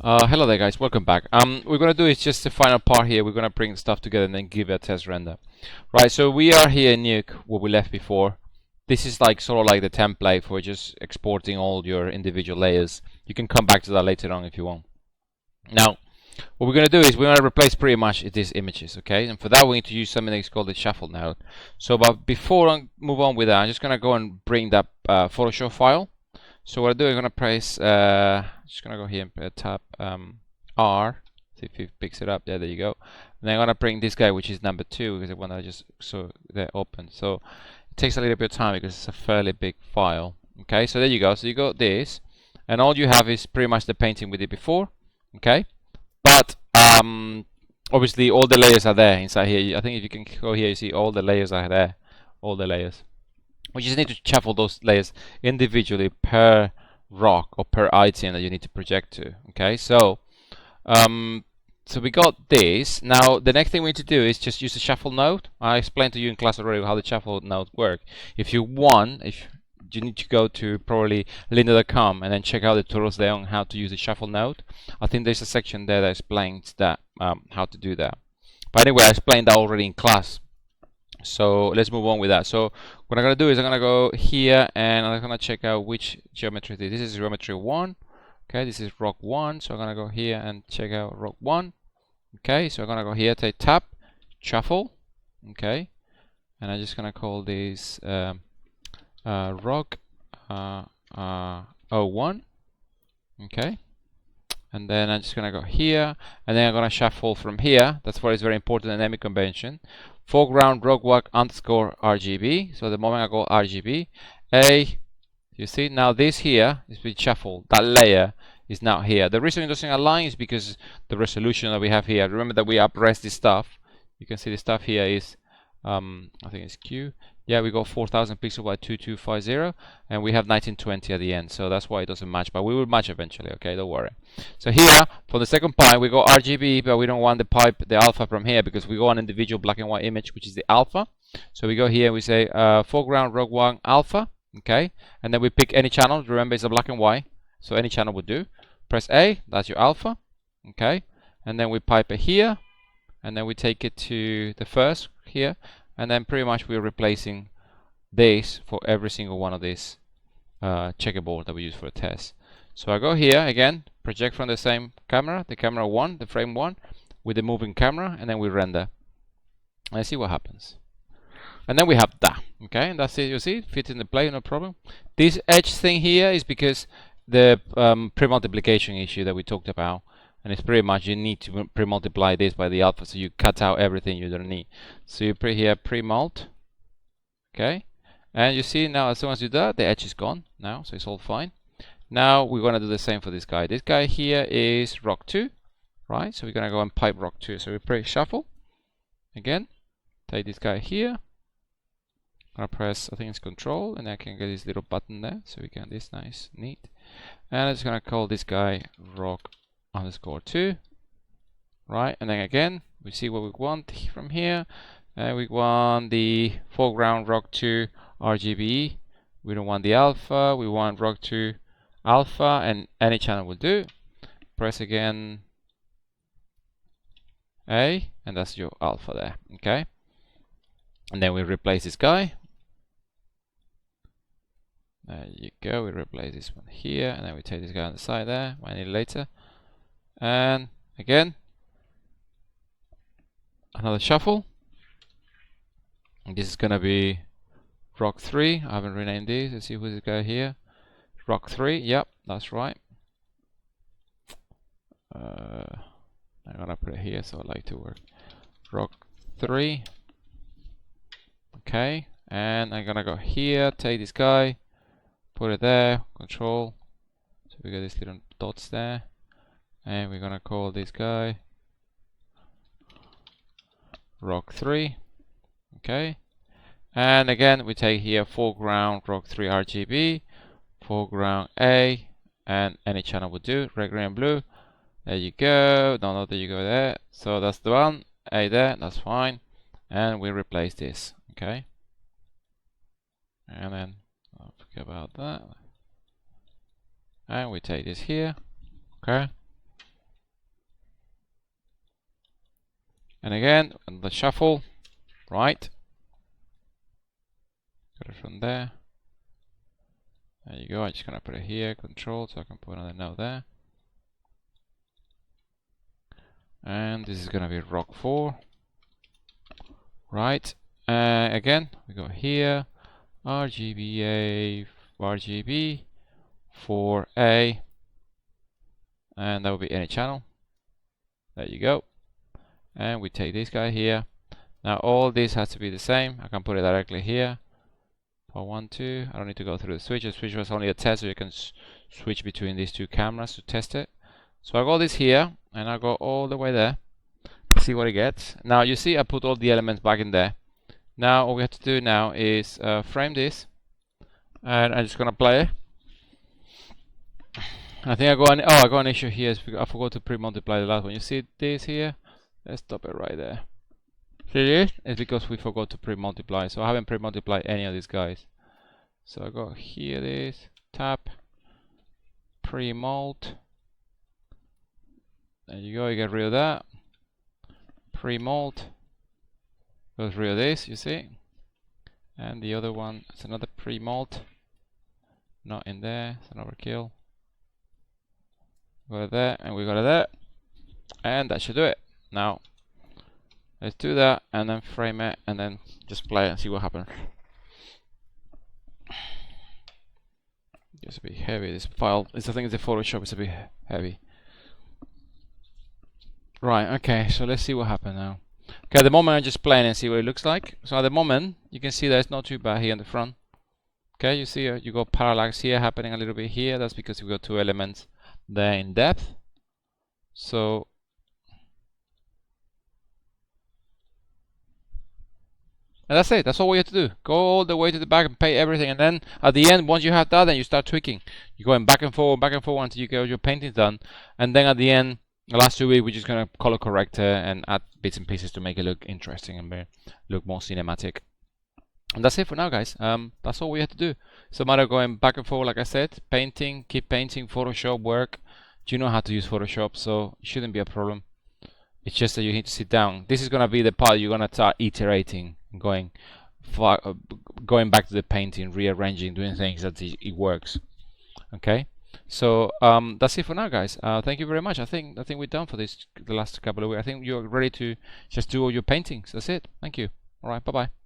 Hello there guys, welcome back. We're gonna do is just the final part here. We're gonna bring stuff together and then give it a test render. Right, so we are here in Nuke where we left before. This is like sort of like the template for just exporting all your individual layers. You can come back to that later on if you want. Now, what we're gonna do is we're gonna replace pretty much these images, okay? And for that we need to use something that's called the shuffle node. So, but before I move on with that, I'm just gonna go and bring that Photoshop file. So what I do, I'm gonna press, just gonna go here and tap R, see if it picks it up. Yeah, there you go. And then I'm gonna bring this guy, which is number 2, because the one that I just saw there open. So it takes a little bit of time because it's a fairly big file. Okay, so there you go. So you got this, and all you have is pretty much the painting we did before. Okay, but obviously all the layers are there inside here. I think if you can go here, you see all the layers are there, all the layers. We just need to shuffle those layers individually per rock or per item that you need to project to. Okay, so so we got this. Now the next thing we need to do is just use the shuffle node. I explained to you in class already how the shuffle node work. If you want, if you need to go to probably linda.com and then check out the tutorials there on how to use the shuffle node. I think there's a section there that explains that how to do that. But anyway, I explained that already in class. So let's move on with that. So what I'm gonna do is I'm gonna go here and I'm gonna check out which geometry this is. This is geometry 1. Okay, this is rock 1. So I'm gonna go here and check out rock 1. Okay, so I'm gonna go here, take tap, shuffle. Okay, and I'm just gonna call this rock 01. Okay, and then I'm just gonna go here, and then I'm gonna shuffle from here. That's what is very important in naming convention. Foreground rock underscore RGB. So the moment I go RGB, you see now this here is being shuffled. That layer is now here. The reason it doesn't align is because the resolution that we have here. Remember that we upres this stuff. You can see the stuff here is I think it's Q. Yeah, we got 4000 pixels by 2250, and we have 1920 at the end, so that's why it doesn't match, but we will match eventually. Okay, don't worry. So here for the second pipe we go RGB, but we don't want the alpha from here because we go on individual black and white image, which is the alpha. So we go here and we say foreground rock 1 alpha. Okay, and then we pick any channel. Remember it's a black and white, so any channel would do. Press A, that's your alpha. Okay, and then we pipe it here, and then we take it to the first here, and then pretty much we're replacing this for every single one of these checkerboard that we use for a test. So I go here again, project from the same camera, the camera 1, the frame 1, with the moving camera, and then we render. And let's see what happens. And then we have that. Okay, and that's it. You see, it fits in the plane, no problem. This edge thing here is because the pre-multiplication issue that we talked about. And it's pretty much you need to pre-multiply this by the alpha, so you cut out everything you don't need. So you put here pre-mult, okay, and you see now as soon as you do that, the edge is gone now, so it's all fine. Now we're gonna do the same for this guy. This guy here is rock 2, right? So we're gonna go and pipe rock 2. So we press shuffle again. Take this guy here. I'm gonna press, I think it's Control, and I can get this little button there, so we can this nice, neat. And I'm just gonna call this guy rock underscore 2, right? And then again we see what we want from here, and we want the foreground rock 2 RGB. We don't want the alpha, we want rock 2 alpha, and any channel will do. Press again A, and that's your alpha there. Okay, and then we replace this guy. There you go, we replace this one here, and then we take this guy on the side there, might need it later. And again, another shuffle. And this is gonna be rock 3. I haven't renamed these. Let's see who's this guy here. Rock 3. Yep, that's right. I'm gonna put it here, so I like to work. Rock 3. Okay, and I'm gonna go here. Take this guy, put it there. Control. So we got these little dots there. And we're gonna call this guy rock 3. Okay, and again we take here foreground rock 3 RGB, foreground A, and any channel will do, red, green, and blue. There you go. No, there you go there. So that's the one. A there, that's fine. And we replace this. Okay, and then I'll forget about that. And we take this here. Okay, And again, the shuffle, right? Got it from there. There you go. I'm just gonna put it here, control, so I can put another note there. And this is gonna be rock 4, right? Again, we go here, RGBA, RGB 4A, and that will be any channel. There you go. And we take this guy here. Now all this has to be the same. I can put it directly here. For 1, 2. I don't need to go through the switch. The switch was only a test, so you can switch between these two cameras to test it. So I got this here, and I go all the way there. See what it gets. Now you see I put all the elements back in there. Now all we have to do now is frame this, and I'm just gonna play it. I think I got an issue here. I forgot to pre-multiply the last one. You see this here? Let's stop it right there. See this? It's because we forgot to pre-multiply. So I haven't pre-multiplied any of these guys. So I got here this, tap, pre-mult. There you go, you get rid of that. Pre-mult. Goes rid of this, you see? And the other one, it's another pre-mult. Not in there, it's an overkill. Go to there, and we go to there. And that should do it. Now, let's do that, and then frame it, and then just play it and see what happens. It's a bit heavy, this file. I think it's the Photoshop, it's a bit heavy. Right, okay, so let's see what happens now. Okay, at the moment I'm just playing and see what it looks like. So at the moment, you can see that it's not too bad here in the front. Okay, you see you got parallax here happening a little bit here. That's because we got 2 elements there in depth. So and that's it. That's all we have to do. Go all the way to the back and paint everything, and then at the end, once you have that, then you start tweaking. You're going back and forward until you get your paintings done, and then at the end, the last 2 weeks, we're just gonna color correct and add bits and pieces to make it look interesting and look more cinematic. And that's it for now, guys. That's all we have to do. It's a matter of going back and forward, like I said, painting, keep painting, Photoshop work. You know how to use Photoshop, so it shouldn't be a problem. It's just that you need to sit down. This is gonna be the part you're gonna start iterating, going back to the painting, rearranging, doing things that it works. Okay, so that's it for now, guys. Thank you very much. I think we're done for the last couple of weeks. I think you're ready to just do all your paintings. That's it. Thank you. All right, bye bye.